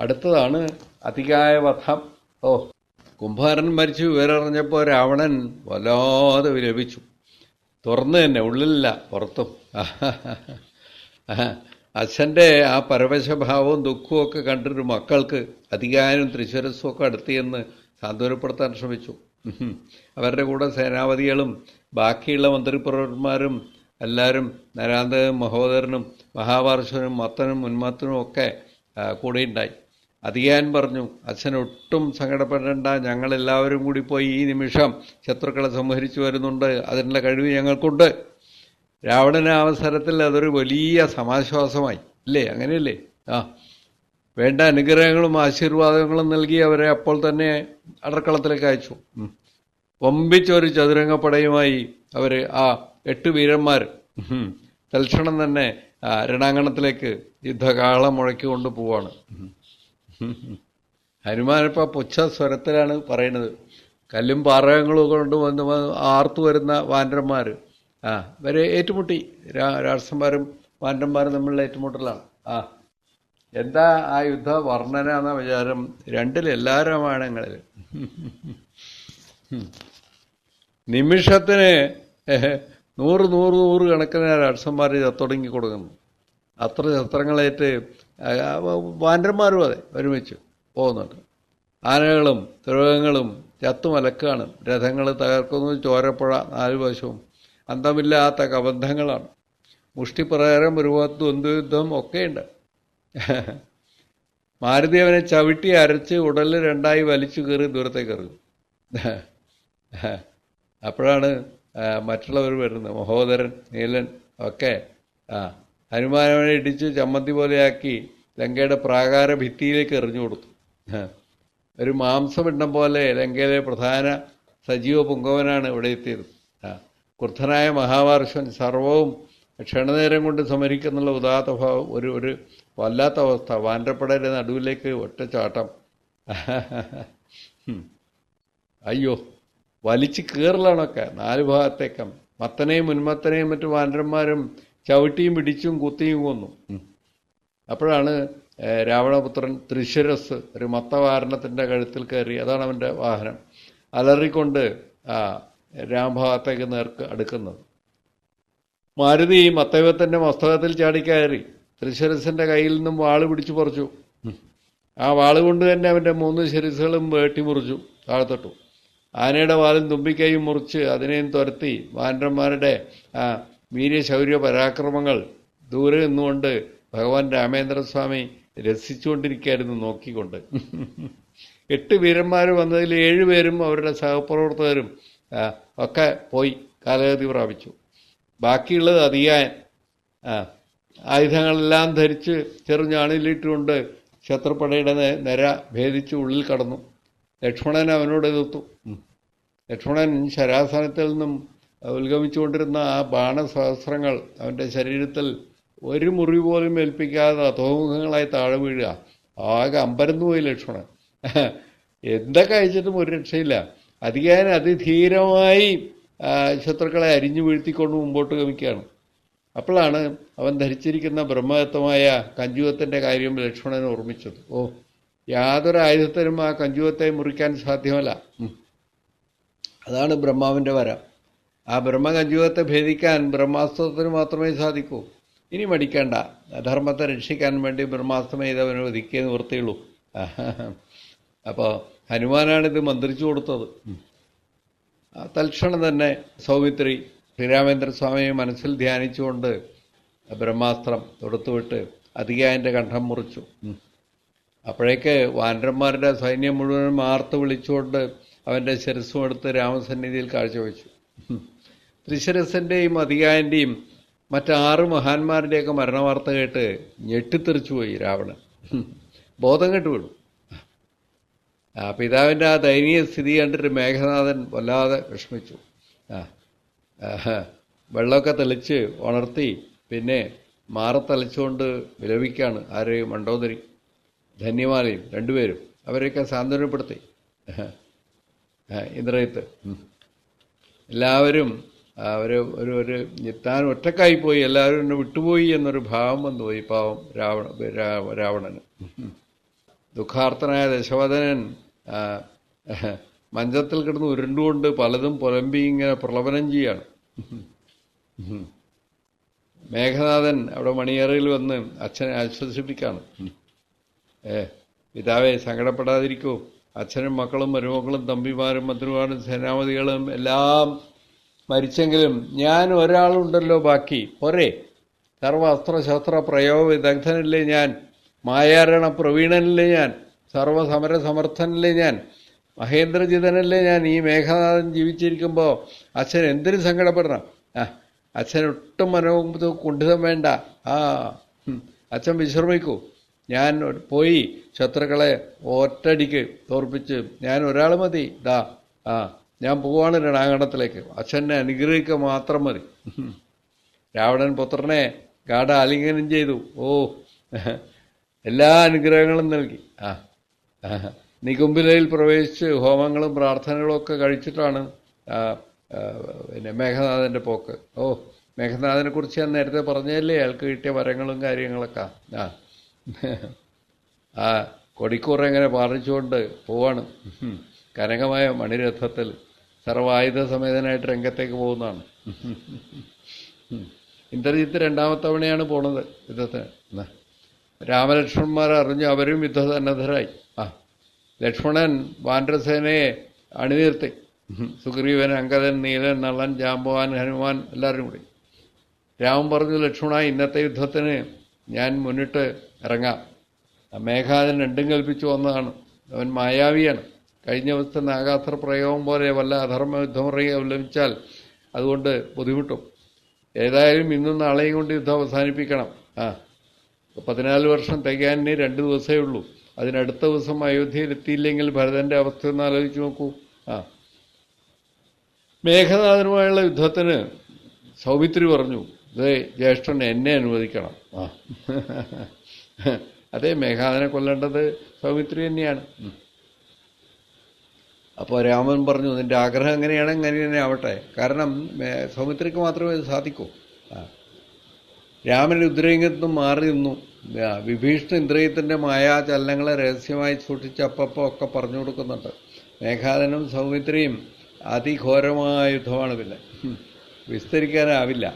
അടുത്തതാണ് അതികായ വധം. ഓ, കുംഭകർണൻ മരിച്ചു വിവരറിഞ്ഞപ്പോൾ രാവണൻ വല്ലാതെ വിലപിച്ചു. തുറന്നു തന്നെ, ഉള്ളിലില്ല പുറത്തും. അച്ഛൻ്റെ ആ പരവശഭാവവും ദുഃഖവും ഒക്കെ കണ്ടിട്ട് മക്കൾക്ക് അതികായനും തൃശ്ശരസ്സും ഒക്കെ അടുത്തിയെന്ന് സാന്ത്വനപ്പെടുത്താൻ ശ്രമിച്ചു. അവരുടെ കൂടെ സേനാപതികളും ബാക്കിയുള്ള മന്ത്രിപ്രവർത്തന്മാരും എല്ലാവരും നരാന്തകനും മഹോദരനും മഹാപാർശ്വനും മത്തനും ഉന്മത്തനും ഒക്കെ കൂടെയുണ്ടായി. അതികായൻ പറഞ്ഞു, അച്ഛൻ ഒട്ടും സങ്കടപ്പെടേണ്ട, ഞങ്ങളെല്ലാവരും കൂടി പോയി ഈ നിമിഷം ശത്രുക്കളെ സംഹരിച്ചു വരുന്നുണ്ട്, അതിനുള്ള കഴിവ് ഞങ്ങൾക്കുണ്ട്. രാവണന് ആ അവസരത്തിൽ അതൊരു വലിയ സമാശ്വാസമായി. അല്ലേ, അങ്ങനെയല്ലേ? വേണ്ട അനുഗ്രഹങ്ങളും ആശീർവാദങ്ങളും നൽകി അവരെ അപ്പോൾ തന്നെ അടർക്കളത്തിലേക്ക് അയച്ചു. വമ്പിച്ചൊരു ചതുരംഗപ്പടയുമായി അവർ ആ 8 വീരന്മാർ തൽക്ഷണം തന്നെ രണാങ്കണത്തിലേക്ക് യുദ്ധകാളം മുഴക്കിക്കൊണ്ട് പോവാണ്. ഹനുമാനിപ്പോൾ പുച്ഛ സ്വരത്തിലാണ് പറയുന്നത്. കല്ലും പാറകങ്ങളും കൊണ്ട് വന്ന് ആർത്തു വരുന്ന വാനരന്മാർ ഇവരെ ഏറ്റുമുട്ടി. രാക്ഷസന്മാരും വാനരന്മാരും തമ്മിലുള്ള ഏറ്റുമുട്ടലാണ്. എന്താ ആ യുദ്ധ വർണ്ണന എന്ന വിചാരം? രണ്ടിലെല്ലാ രാമായണങ്ങളിൽ നിമിഷത്തിന് 100 കണക്കിന് രാക്ഷസന്മാർ ചത്തൊടുങ്ങി കൊടുക്കുന്നു. അത്ര ശസ്ത്രങ്ങളേറ്റ് വാനരന്മാരും അതെ ഒരുമിച്ച് പോകുന്നുണ്ട്. ആനകളും തുരകങ്ങളും ചത്തുമലക്കാണ്. രഥങ്ങൾ തകർക്കുന്നു. ചോരപ്പുഴ 4 വശവും. അന്തമില്ലാത്ത കബന്ധങ്ങളാണ്. മുഷ്ടിപ്രകാരം ഒരു ദ്വന്ദ്വയുദ്ധം ഒക്കെയുണ്ട്. മാരുതി അവനെ ചവിട്ടി അരച്ച് ഉടലിൽ 2ആയി വലിച്ചു കയറി ദൂരത്തേക്ക് എറിയും. അപ്പോഴാണ് മറ്റുള്ളവർ വരുന്നത്. മഹോദരൻ, നീലൻ ഒക്കെ ഹനുമാനവനെ ഇടിച്ച് ചമ്മന്തി പോലെയാക്കി ലങ്കയുടെ പ്രാകാര ഭിത്തിയിലേക്ക് എറിഞ്ഞു കൊടുത്തു. ഒരു മാംസപിണ്ഡം പോലെ ലങ്കയിലെ പ്രധാന സജീവ പുങ്കവനാണ് ഇവിടെ എത്തിയത്. ക്രുദ്ധനായ മഹാപാർശ്വൻ സർവവും ക്ഷണനേരം കൊണ്ട് സമരിക്കുന്നുള്ള ഉദാത്ത ഭാവം, ഒരു വല്ലാത്ത അവസ്ഥ. വാനരപ്പടയുടെ നടുവിലേക്ക് ഒറ്റച്ചാട്ടം. അയ്യോ, വലിച്ചു കീറലാണൊക്കെ 4 ഭാഗത്തേക്കും. മത്തനെയും ഉന്മത്തനെയും മറ്റു വാനരന്മാരും ചവിട്ടിയും പിടിച്ചും കുത്തിയും കൊന്നു. അപ്പോഴാണ് രാവണപുത്രൻ തൃശ്ശിരസ് ഒരു മത്തവാരണത്തിൻ്റെ കഴുത്തിൽ കയറി, അതാണ് അവൻ്റെ വാഹനം, അലറിക്കൊണ്ട് രാമഭാഗത്തേക്ക് നേർക്ക് അടുക്കുന്നത്. മാരുതി മത്തവ്യത്തിൻ്റെ മസ്തകത്തിൽ ചാടിക്കയറി തൃശ്ശിരസിൻ്റെ കയ്യിൽ നിന്നും വാള് പിടിച്ചു പറിച്ചു. ആ വാള് കൊണ്ട് തന്നെ അവൻ്റെ 3 ശിരസുകളും വെട്ടിമുറിച്ചു, താഴ്ത്തിട്ടു. ആനയുടെ വാലും തുമ്പിക്കൈയും മുറിച്ച് അതിനെയും തുരത്തി വാനരന്മാരുടെ വീര്യശൗര്യ പരാക്രമങ്ങൾ ദൂരെ നിന്നുകൊണ്ട് ഭഗവാൻ രാമേന്ദ്രസ്വാമി രസിച്ചുകൊണ്ടിരിക്കുകയായിരുന്നു നോക്കിക്കൊണ്ട്. 8 വീരന്മാർ വന്നതിൽ 7 പേരും അവരുടെ സഹപ്രവർത്തകരും ഒക്കെ പോയി കാലഗതി പ്രാപിച്ചു. ബാക്കിയുള്ളത് അതികായൻ ആയുധങ്ങളെല്ലാം ധരിച്ച് ചെറുഞാണിലിട്ടുകൊണ്ട് ശത്രുപടയുടെ നിര ഭേദിച്ച് ഉള്ളിൽ കടന്നു. ലക്ഷ്മണൻ അവനോട് എതിർത്തു. ലക്ഷ്മണൻ ശരാസനത്തിൽ നിന്നും ഉത്ഗമിച്ചുകൊണ്ടിരുന്ന ആ ബാണസഹസ്രങ്ങൾ അവൻ്റെ ശരീരത്തിൽ ഒരു മുറി പോലും ഏൽപ്പിക്കാതെ അധോമുഖങ്ങളായി താഴെ വീഴുക. ആകെ അമ്പരന്നു പോയി ലക്ഷ്മണൻ. എന്തൊക്കെ അയച്ചിട്ടും ഒരു രക്ഷയില്ല. അതികായൻ അതിധീരമായി ശത്രുക്കളെ അരിഞ്ഞു വീഴ്ത്തിക്കൊണ്ട് മുമ്പോട്ട് ഗമിക്കുകയാണ്. അപ്പോഴാണ് അവൻ ധരിച്ചിരിക്കുന്ന ബ്രഹ്മദത്തമായ കഞ്ചുകത്തിൻ്റെ കാര്യം ലക്ഷ്മണൻ ഓർമ്മിച്ചത്. യാതൊരു ആയുധത്തിനും ആ കഞ്ചുകത്തെ മുറിക്കാൻ സാധ്യമല്ല. അതാണ് ബ്രഹ്മാവിൻ്റെ വര. ആ ബ്രഹ്മകഞ്ചുകത്തെ ഭേദിക്കാൻ ബ്രഹ്മാസ്ത്രത്തിന് മാത്രമേ സാധിക്കൂ. ഇനി മടിക്കേണ്ട, ധർമ്മത്തെ രക്ഷിക്കാൻ വേണ്ടി ബ്രഹ്മാസ്ത്രം ചെയ്തവന് ഒതുക്കിയേ നിവൃത്തിയുള്ളൂ. അപ്പോൾ ഹനുമാനാണിത് മന്ത്രിച്ചു കൊടുത്തത്. തൽക്ഷണം തന്നെ സൗമിത്രി ശ്രീരാമേന്ദ്രസ്വാമിയെ മനസ്സിൽ ധ്യാനിച്ചുകൊണ്ട് ബ്രഹ്മാസ്ത്രം തൊടുത്തുവിട്ട് അതികായൻ്റെ കണ്ഠം മുറിച്ചു. അപ്പോഴേക്ക് വാനരന്മാരുടെ സൈന്യം മുഴുവനും ആർത്ത് വിളിച്ചുകൊണ്ട് അവൻ്റെ ശിരസ്സും എടുത്ത് രാമസന്നിധിയിൽ കാഴ്ചവെച്ചു. ത്രിശിരസിൻ്റെയും അതികായൻ്റെയും മറ്റ് 6 മഹാന്മാരുടെയൊക്കെ മരണവാർത്ത കേട്ട് ഞെട്ടിത്തെറിച്ചു പോയി രാവണൻ. ബോധം കെട്ടു വീണു. പിതാവിൻ്റെ ആ ദയനീയ സ്ഥിതി കണ്ടിട്ട് മേഘനാഥൻ വല്ലാതെ വിഷമിച്ചു. വെള്ളമൊക്കെ തെളിച്ച് ഉണർത്തി പിന്നെ മാറത്തളിച്ചുകൊണ്ട് വിലപിക്കുകയാണ്. ആര്? മണ്ഡോദരി, ധന്യമാലയും 2 പേരും. അവരെയൊക്കെ സാന്ത്വനപ്പെടുത്തി ഇന്ദ്രജിത്ത്. എല്ലാവരും ഒരു താൻ ഒറ്റക്കായിപ്പോയി, എല്ലാവരും എന്നെ വിട്ടുപോയി എന്നൊരു ഭാവം വന്നുപോയി പാവം രാവണന്. ദുഃഖാർത്തനായ ദശവദനൻ മഞ്ചത്തിൽ കിടന്ന് ഉരുണ്ടുകൊണ്ട് പലതും പുലമ്പി ഇങ്ങനെ പ്രളപനം ചെയ്യാണ്. മേഘനാഥൻ അവിടെ മണിയറയിൽ വന്ന് അച്ഛനെ ആശ്വസിപ്പിക്കാണ്. പിതാവേ, സങ്കടപ്പെടാതിരിക്കൂ. അച്ഛനും മക്കളും മരുമക്കളും തമ്പിമാരും മന്ത്രിമാരും സേനാപതികളും എല്ലാം മരിച്ചെങ്കിലും ഞാൻ ഒരാളുണ്ടല്ലോ ബാക്കി. പോരെ, സർവ അസ്ത്രശസ്ത്ര പ്രയോഗ വിദഗ്ധനല്ലേ ഞാൻ, മായാരണ പ്രവീണനല്ലേ ഞാൻ, സർവസമര സമർത്ഥനല്ലേ ഞാൻ, മഹേന്ദ്രജിതനല്ലേ ഞാൻ. ഈ മേഘനാഥൻ ജീവിച്ചിരിക്കുമ്പോൾ അച്ഛൻ എന്തിനു സങ്കടപ്പെടണം? അച്ഛനൊട്ടും കുണ്ഠിതം വേണ്ട. അച്ഛൻ വിശ്രമിക്കൂ. ഞാൻ പോയി ശത്രുക്കളെ ഒറ്റടിക്ക് തോർപ്പിച്ച് ഞാൻ ഒരാൾ മതി. ഞാൻ പോവാണ് രണാങ്കണത്തിലേക്ക്. അച്ഛനെ അനുഗ്രഹിക്കുക മാത്രം മതി. രാവണൻ പുത്രനെ ഗാഢ ആലിംഗനം ചെയ്തു. എല്ലാ അനുഗ്രഹങ്ങളും നൽകി. നികുംഭിലയിൽ പ്രവേശിച്ച് ഹോമങ്ങളും പ്രാർത്ഥനകളും ഒക്കെ കഴിച്ചിട്ടാണ് പിന്നെ മേഘനാഥൻ്റെ പോക്ക്. മേഘനാഥനെ കുറിച്ച് ഞാൻ നേരത്തെ പറഞ്ഞതല്ലേ, അയാൾക്ക് കിട്ടിയ വരങ്ങളും കാര്യങ്ങളൊക്കെ. കൊടിക്കൂറ എങ്ങനെ പാറിച്ചുകൊണ്ട് പോവാണ്. കനകമായ മണിരഥത്തിൽ സർവായുധ സമേതനായിട്ട് രംഗത്തേക്ക് പോകുന്നതാണ്. ഇന്ദ്രജിത്ത് രണ്ടാമത്തെ തവണയാണ് പോണത് യുദ്ധത്തിന്. രാമലക്ഷ്മണന്മാർ അറിഞ്ഞു, അവരും യുദ്ധസന്നദ്ധരായി. ലക്ഷ്മണൻ വാനരസേനയെ അണിനിർത്തി. സുഗ്രീവൻ, അങ്കദൻ, നീലൻ, നളൻ, ജാമ്പവാൻ, ഹനുമാൻ എല്ലാവരും കൂടി. രാമൻ പറഞ്ഞു, ലക്ഷ്മണ, ഇന്നത്തെ യുദ്ധത്തിന് ഞാൻ മുന്നിട്ട് ഇറങ്ങാം. മേഘനാഥൻ രണ്ടും കൽപ്പിച്ചു വന്നതാണ്. അവൻ മായാവിയാണ്. കഴിഞ്ഞ ദിവസത്തെ നാഗാസ്ത്ര പ്രയോഗം പോലെ വല്ല അധർമ്മ യുദ്ധമുറയെ അവലംബിച്ചാൽ അതുകൊണ്ട് ബുദ്ധിമുട്ടും. ഏതായാലും ഇന്നും നാളെയും കൊണ്ട് യുദ്ധം അവസാനിപ്പിക്കണം. 14 വർഷം തികയാനേ 2 ദിവസമേ ഉള്ളൂ. അതിനടുത്ത ദിവസം അയോധ്യയിലെത്തിയില്ലെങ്കിൽ ഭരതന്റെ അവസ്ഥ ഒന്ന് ആലോചിച്ച് നോക്കൂ. മേഘനാഥനുമായുള്ള യുദ്ധത്തിന് സൗമിത്രി പറഞ്ഞു, ഇതേ ജ്യേഷ്ഠൻ എന്നെ അനുവദിക്കണം. അതേ, മേഘനാഥനെ കൊല്ലേണ്ടത് സൗമിത്രി തന്നെയാണ്. അപ്പോൾ രാമൻ പറഞ്ഞു, നിന്റെ ആഗ്രഹം എങ്ങനെയാണ് അങ്ങനെ തന്നെ ആവട്ടെ. കാരണം സൗമിത്രിക്ക് മാത്രമേ ഇത് സാധിക്കൂ. രാമൻ യുദ്ധരംഗത്തും മാറി നിന്നു. വിഭീഷണ ഇന്ദ്രിയത്തിൻ്റെ മായാചലനങ്ങളെ രഹസ്യമായി സൂക്ഷിച്ച് അപ്പപ്പോൾ ഒക്കെ പറഞ്ഞു കൊടുക്കുന്നുണ്ട്. മേഘനാഥനും സൗമിത്രിയും അതിഘോരമായ യുദ്ധമാണ്. പിന്നെ വിസ്തരിക്കാനാവില്ല.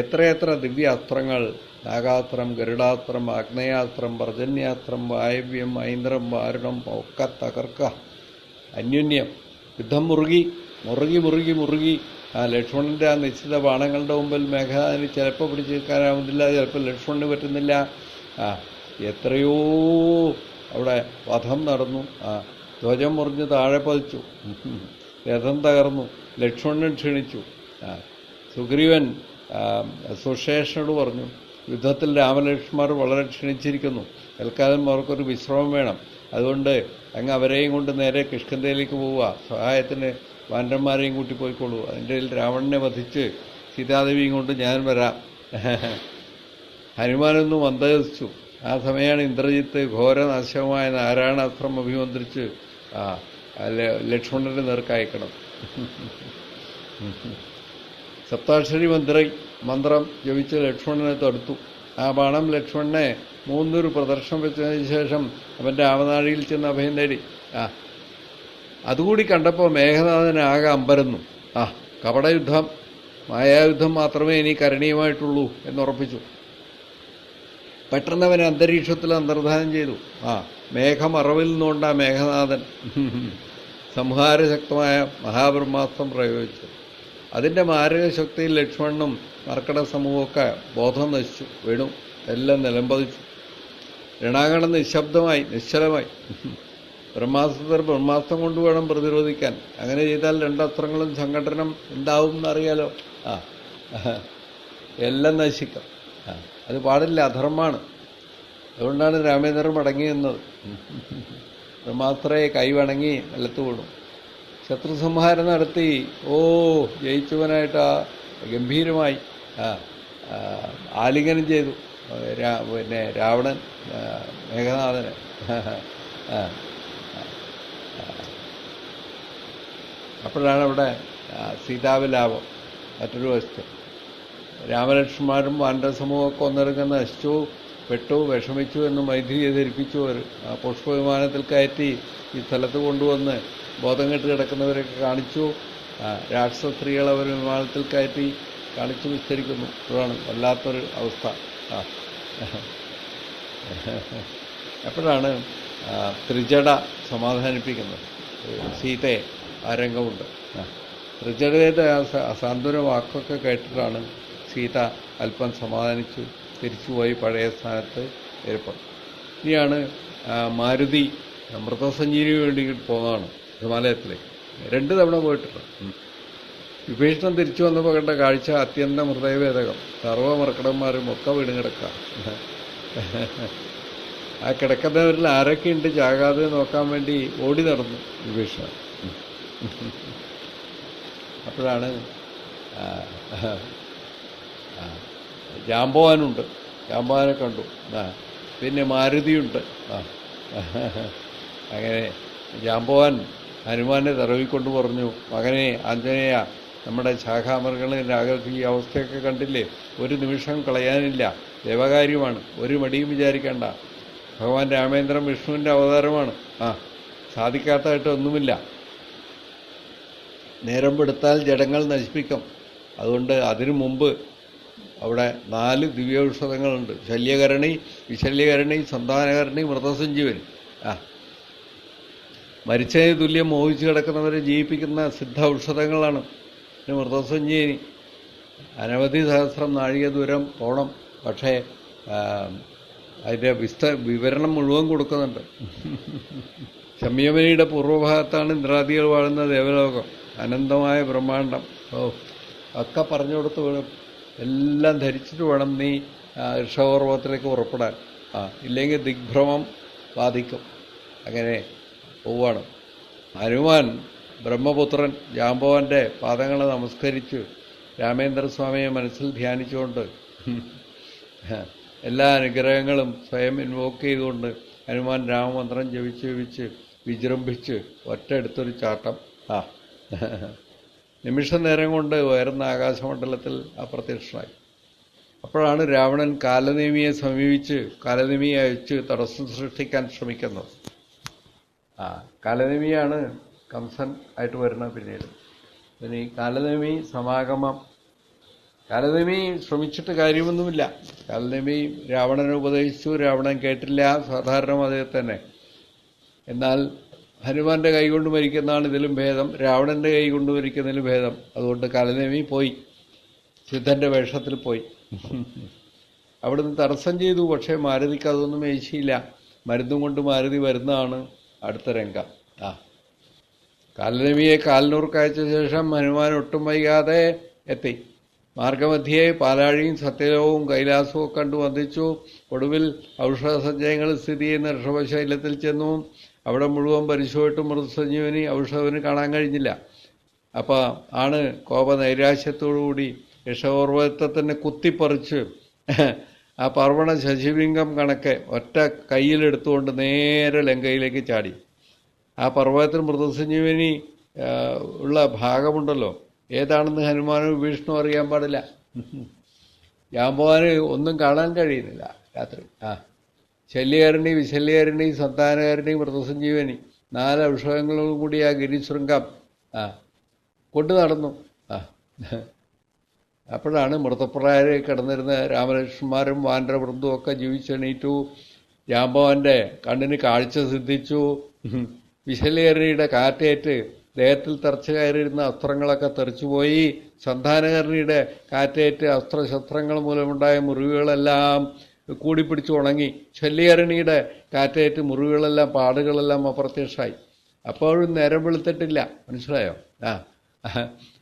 എത്രയെത്ര ദിവ്യ അസ്ത്രങ്ങൾ, നാഗാസ്ത്രം, ഗരുഡാസ്ത്രം, ആഗ്നേയാസ്ത്രം, പർജന്യാസ്ത്രം, വായവ്യം, ഐന്ദ്രം, വാരുണം ഒക്കെ തകർക്ക. അന്യോന്യം യുദ്ധം മുറുകി മുറുകി മുറുകി മുറുകി. ലക്ഷ്മണൻ്റെ ആ നിശ്ചിത ബാണങ്ങളുടെ മുമ്പിൽ മേഘനാഥന് ചിലപ്പോൾ പിടിച്ചു നിൽക്കാനാവുന്നില്ല, ചിലപ്പോൾ ലക്ഷ്മണന് പറ്റുന്നില്ല. എത്രയോ അവിടെ വധം നടന്നു. ധ്വജം മുറിഞ്ഞ് താഴെ പതിച്ചു, രഥം തകർന്നു, ലക്ഷ്മണൻ ക്ഷീണിച്ചു. സുഗ്രീവൻ സുശേഷനോട് പറഞ്ഞു, യുദ്ധത്തിൽ രാമലക്ഷ്മണർ വളരെ ക്ഷീണിച്ചിരിക്കുന്നു, തൽക്കാലം അവർക്കൊരു വിശ്രമം വേണം. അതുകൊണ്ട് അങ്ങ് അവരെയും കൊണ്ട് നേരെ കിഷ്കിന്ധയിലേക്ക് പോവുക. സഹായത്തിന് വാനരന്മാരെയും കൂട്ടി പോയിക്കോളൂ. അതിൻ്റെ ഇടയിൽ രാവണനെ വധിച്ച് സീതാദേവിയും കൊണ്ട് ഞാൻ വരാം. ഹനുമാനൊന്നും മന്ദഹസിച്ചു. ആ സമയമാണ് ഇന്ദ്രജിത്ത് ഘോരനാശകമായ നാരായണാസ്ത്രം അഭിമന്ത്രിച്ച് ലക്ഷ്മണന്റെ നേർക്കയക്കണം. സപ്താക്ഷരി മന്ത്രം ജപിച്ച് ലക്ഷ്മണനെ തടുത്തു. ആ ബാണം ലക്ഷ്മണനെ 3 പ്രദർശനം വെച്ചതിന് ശേഷം അവൻ്റെ ആവനാഴിയിൽ ചെന്ന് അഭയം നേടി. അതുകൂടി കണ്ടപ്പോൾ മേഘനാഥൻ ആകെ അമ്പരന്നു. കപടയുദ്ധം, മായായുദ്ധം മാത്രമേ ഇനി കരണീയമായിട്ടുള്ളൂ എന്നുറപ്പിച്ചു. പെട്ടെന്ന് അവൻ അന്തരീക്ഷത്തിൽ അന്തർധാനം ചെയ്തു. മേഘമറവിൽ നിന്നുകൊണ്ട മേഘനാഥൻ സംഹാരശക്തമായ മഹാബ്രഹ്മാസ്ത്രം പ്രയോഗിച്ചു. അതിൻ്റെ മാരകശക്തിയിൽ ലക്ഷ്മണനും മർക്കട സമൂഹമൊക്കെ ബോധം നശിച്ചു, വീണു, എല്ലാം നിലംപതിച്ചു. രണാങ്കണം നിശബ്ദമായി, നിശ്ചലമായി. ബ്രഹ്മാസ്ത്രം കൊണ്ട് വേണം പ്രതിരോധിക്കാൻ. അങ്ങനെ ചെയ്താൽ 2 അസ്ത്രങ്ങളും സംഘടനം ഉണ്ടാവും എന്നറിയാലോ. എല്ലാം നശിക്കാം. അത് പാടില്ല, അധർമ്മാണ്. അതുകൊണ്ടാണ് രാമേന്ദ്രൻ മടങ്ങി നിന്നത്. ബ്രഹ്മാസ്ത്രയെ കൈവണങ്ങി നിലത്ത് വീണു. ശത്രുസംഹാരം നടത്തി ജയിച്ചവനായിട്ട് ഗംഭീരമായി ആലിംഗനം ചെയ്തു പിന്നെ രാവണൻ മേഘനാഥനെ. അപ്പോഴാണ് അവിടെ സീതാവിലാപം. മറ്റൊരു വശത്ത് രാമലക്ഷ്മണന്മാരും വാനര സമൂഹമൊക്കെ ഒന്നിറങ്ങുന്ന നശിച്ചു. പെട്ടു, വിഷമിച്ചു എന്ന് മൈഥിലിയെ ധരിപ്പിച്ചു. അവർ ആ പുഷ്പവിമാനത്തിൽ കയറ്റി ഈ സ്ഥലത്ത് കൊണ്ടുവന്ന് ബോധം കെട്ട് കിടക്കുന്നവരൊക്കെ കാണിച്ചു. രാക്ഷസ സ്ത്രീകൾ അവർ വിമാനത്തിൽ കയറ്റി കാണിച്ചു വിസ്തരിക്കുന്നു. ഇതാണ് വല്ലാത്തൊരു അവസ്ഥ. അപ്പോഴാണ് ത്രിജട സമാധാനിപ്പിക്കുന്നത് സീതയെ. ആ രംഗമുണ്ട്. ത്രിജടയുടെ സാന്ത്വന വാക്കൊക്കെ കേട്ടിട്ടാണ് സീത അല്പം സമാധാനിച്ചു തിരിച്ചുപോയി പഴയ സ്ഥാനത്ത് ഏർപ്പെടും. ഇനിയാണ് മാരുതി മൃതസഞ്ജീവിന് വേണ്ടി പോകുന്നതാണ് ഹിമാലയത്തിലേക്ക്. 2 തവണ പോയിട്ടുണ്ട്. വിഭീഷണൻ തിരിച്ചു വന്നപ്പോൾ കണ്ട കാഴ്ച അത്യന്തം ഹൃദയവേദകം. സർവ്വമർക്കടന്മാരും ഒക്കെ വീണ് കിടക്കാം. ആ കിടക്കുന്നവരിൽ ആരൊക്കെയുണ്ട് ചാകാതെ നോക്കാൻ വേണ്ടി ഓടി നടന്നു വിഭീഷണൻ. അപ്പോഴാണ് ജാമ്പവാനുണ്ട്. ജാമ്പവാനെ കണ്ടു. പിന്നെ മാരുതിയുണ്ട്. അങ്ങനെ ജാമ്പവാൻ ഹനുമാനെ തറവിക്കൊണ്ട് പറഞ്ഞു, മകനെ ആഞ്ജനേയ, നമ്മുടെ ശാഖാമൃഗങ്ങളെ രാഘവ ഈ അവസ്ഥയൊക്കെ കണ്ടില്ലേ? ഒരു നിമിഷം കളയാനില്ല. ദേവകാര്യമാണ്, ഒരു മടിയും വിചാരിക്കണ്ട. ഭഗവാൻ രാമേന്ദ്രൻ വിഷ്ണുവിൻ്റെ അവതാരമാണ്. സാധിക്കാത്തതായിട്ട് ഒന്നുമില്ല. നേരം പെടുത്താൽ ജഡങ്ങൾ നശിപ്പിക്കും. അതുകൊണ്ട് അതിനു മുമ്പ് അവിടെ 4 ദിവ്യൌഷധങ്ങളുണ്ട്. ശല്യകരണി, വിശല്യകരണി, സന്താനകരണി, മൃതസഞ്ജീവനി. മരിച്ചതിന് തുല്യം മോഹിച്ചു കിടക്കുന്നവരെ ജീവിപ്പിക്കുന്ന സിദ്ധ ഔഷധങ്ങളാണ്. പിന്നെ മൃതസഞ്ജീവനി അനവധി സഹസ്രം നാഴിക ദൂരം പോകണം. പക്ഷേ അതിൻ്റെ വിവരണം മുഴുവൻ കൊടുക്കുന്നുണ്ട്. സംയമനിയുടെ പൂർവ്വഭാഗത്താണ് ഇന്ദ്രാദികൾ വാഴുന്ന ദേവലോകം, അനന്തമായ ബ്രഹ്മാണ്ടം. ഒക്കെ പറഞ്ഞു കൊടുത്ത് വേണം, എല്ലാം ധരിച്ചിട്ട് വേണം നീ ഋഷഭപർവ്വതത്തിലേക്ക് പുറപ്പെടാൻ. ഇല്ലെങ്കിൽ ദിഗ്ഭ്രമം ബാധിക്കും. അങ്ങനെ പോവാണ്. ഹനുമാൻ ബ്രഹ്മപുത്രൻ ജാമ്പവാന്റെ പാദങ്ങളെ നമസ്കരിച്ച് രാമേന്ദ്രസ്വാമിയെ മനസ്സിൽ ധ്യാനിച്ചുകൊണ്ട് എല്ലാ അനുഗ്രഹങ്ങളും സ്വയം ഇൻവോക്ക് ചെയ്തുകൊണ്ട് ഹനുമാൻ രാമമന്ത്രം ജപിച്ച് വിജൃംഭിച്ച് ഒറ്റയെടുത്തൊരു ചാട്ടം. നിമിഷ നേരം കൊണ്ട് ഉയർന്ന ആകാശമണ്ഡലത്തിൽ അപ്രത്യക്ഷനായി. അപ്പോഴാണ് രാവണൻ കാലനേമിയെ സമീപിച്ച് കാലനേമിയെ അയച്ച് തടസ്സം സൃഷ്ടിക്കാൻ ശ്രമിക്കുന്നത്. കാലനേമിയാണ് കംസൻ ആയിട്ട് വരുന്നത് പിന്നീട്. പിന്നെ ഈ കാലനേമി സമാഗമം. കാലനേമി ശ്രമിച്ചിട്ട് കാര്യമൊന്നുമില്ല. കാലനേമി രാവണനെ ഉപദേശിച്ചു, രാവണൻ കേട്ടില്ല. സാധാരണ അതേ തന്നെ. എന്നാൽ ഹനുമാന്റെ കൈകൊണ്ട് മരിക്കുന്നതാണ് ഇതിലും ഭേദം, രാവണന്റെ കൈ കൊണ്ട് മരിക്കുന്നതിലും ഭേദം. അതുകൊണ്ട് കാലനേമി പോയി, സിദ്ധന്റെ വേഷത്തിൽ പോയി. അവിടുന്ന് തടസ്സം ചെയ്തു. പക്ഷേ മാരുതിക്ക് അതൊന്നും ഏശിയില്ല. മരുന്നും കൊണ്ട് മാരുതി വരുന്നതാണ് അടുത്ത രംഗം. കാലനേമിയെ കാലിനൂർക്കയച്ച ശേഷം ഹനുമാൻ ഒട്ടും വൈകാതെ എത്തി. മാർഗമധ്യേ പാലാഴിയും സത്യലോകവും കൈലാസവും കണ്ടു വന്ദിച്ചു. ഒടുവിൽ ഔഷധസഞ്ചയങ്ങൾ സ്ഥിതി ചെയ്യുന്ന ഋഷഭശൈലത്തിൽ ചെന്നു. അവിടെ മുഴുവൻ പരിശോധിട്ടും മൃതസഞ്ജീവനി ഔഷധവിന് കാണാൻ കഴിഞ്ഞില്ല. അപ്പം ആണ് കോപനൈരാശ്യത്തോടുകൂടി ഋഷഭപർവ്വതത്തെ തന്നെ കുത്തിപ്പറിച്ച് ആ പർവ്വണ ശശിബിംഗം കണക്കെ ഒറ്റ കയ്യിലെടുത്തുകൊണ്ട് നേരെ ലങ്കയിലേക്ക് ചാടി. ആ പർവ്വതത്തിൽ മൃതസഞ്ജീവനി ഉള്ള ഭാഗമുണ്ടല്ലോ, ഏതാണെന്ന് ഹനുമാനും വിഷ്ണു അറിയാൻ പാടില്ല. ജാമ്പവാന് ഒന്നും കാണാൻ കഴിയുന്നില്ല രാത്രി. ശല്യകാരിണി, വിശല്യകാരിണി, സന്താനകാരിണി, മൃതസഞ്ജീവനി 4 ഔഷധങ്ങളും കൂടി ആ ഗിരിശൃംഗം കൊണ്ടു നടന്നു. അപ്പോഴാണ് മൃതപ്രായരെ കിടന്നിരുന്ന രാമലക്ഷ്മന്മാരും വാനരവൃന്ദവും ഒക്കെ ജീവിച്ചെണീറ്റു. ജാമ്പവാന്റെ കണ്ണിന് കാഴ്ച സിദ്ധിച്ചു. വിശല്യകാരിണിയുടെ കാറ്റേറ്റ് ദേഹത്തിൽ തെറച്ചു കയറിയിരുന്ന അസ്ത്രങ്ങളൊക്കെ തെറിച്ചുപോയി. സന്താനകർണിയുടെ കാറ്റേറ്റ് അസ്ത്രശസ്ത്രങ്ങൾ മൂലമുണ്ടായ മുറിവുകളെല്ലാം കൂടിപ്പിടിച്ച് ഉണങ്ങി. ശല്യകരണിയുടെ കാറ്റേറ്റ് മുറിവുകളെല്ലാം പാടുകളെല്ലാം അപ്രത്യക്ഷമായി. അപ്പോഴും നേരം വെളുത്തിട്ടില്ല. മനസ്സിലായോ?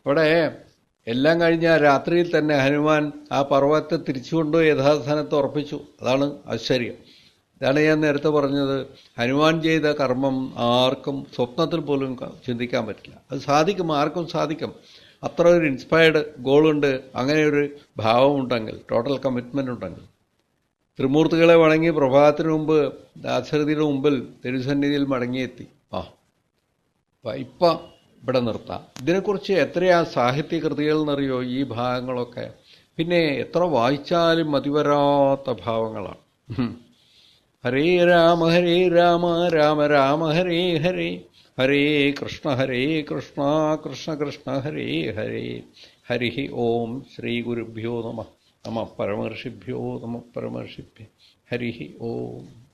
അവിടെ എല്ലാം കഴിഞ്ഞ രാത്രിയിൽ തന്നെ ഹനുമാൻ ആ പർവ്വതത്തെ തിരിച്ചുകൊണ്ട് യഥാസ്ഥാനത്ത് ഉറപ്പിച്ചു. അതാണ് ആശ്ചര്യം. ഇതാണ് ഞാൻ നേരത്തെ പറഞ്ഞത്. ഹനുമാൻ ചെയ്ത കർമ്മം ആർക്കും സ്വപ്നത്തിൽ പോലും ചിന്തിക്കാൻ പറ്റില്ല. അത് സാധിക്കും, ആർക്കും സാധിക്കും. അത്ര ഒരു ഇൻസ്പയർഡ് ഗോളുണ്ട്. അങ്ങനെ ഒരു ഭാവമുണ്ടെങ്കിൽ, ടോട്ടൽ കമ്മിറ്റ്മെൻ്റ് ഉണ്ടെങ്കിൽ. ത്രിമൂർത്തികളെ വണങ്ങി പ്രഭാതത്തിന് മുമ്പ് ദാശരഥിയുടെ മുമ്പിൽ തിരുസന്നിധിയിൽ മടങ്ങിയെത്തി. ഇപ്പം ഇവിടെ നിർത്താം. ഇതിനെക്കുറിച്ച് എത്രയാ സാഹിത്യ കൃതികൾ എന്നറിയോ ഈ ഭാഗങ്ങളൊക്കെ. പിന്നെ എത്ര വായിച്ചാലും മതിവരാത്ത ഭാവങ്ങളാണ്. ഹരേ രാമ രാമ രാമ ഹരേ ഹരേ, ഹരേ കൃഷ്ണ കൃഷ്ണ കൃഷ്ണ ഹരേ ഹരേ. ഹരി ഓം. ശ്രീ ഗുരുഭ്യോ നമഃ. നമഃ പരമർഷിഭ്യോ നമഃ പരമർഷിഭ്യ. ഹരി ഓം.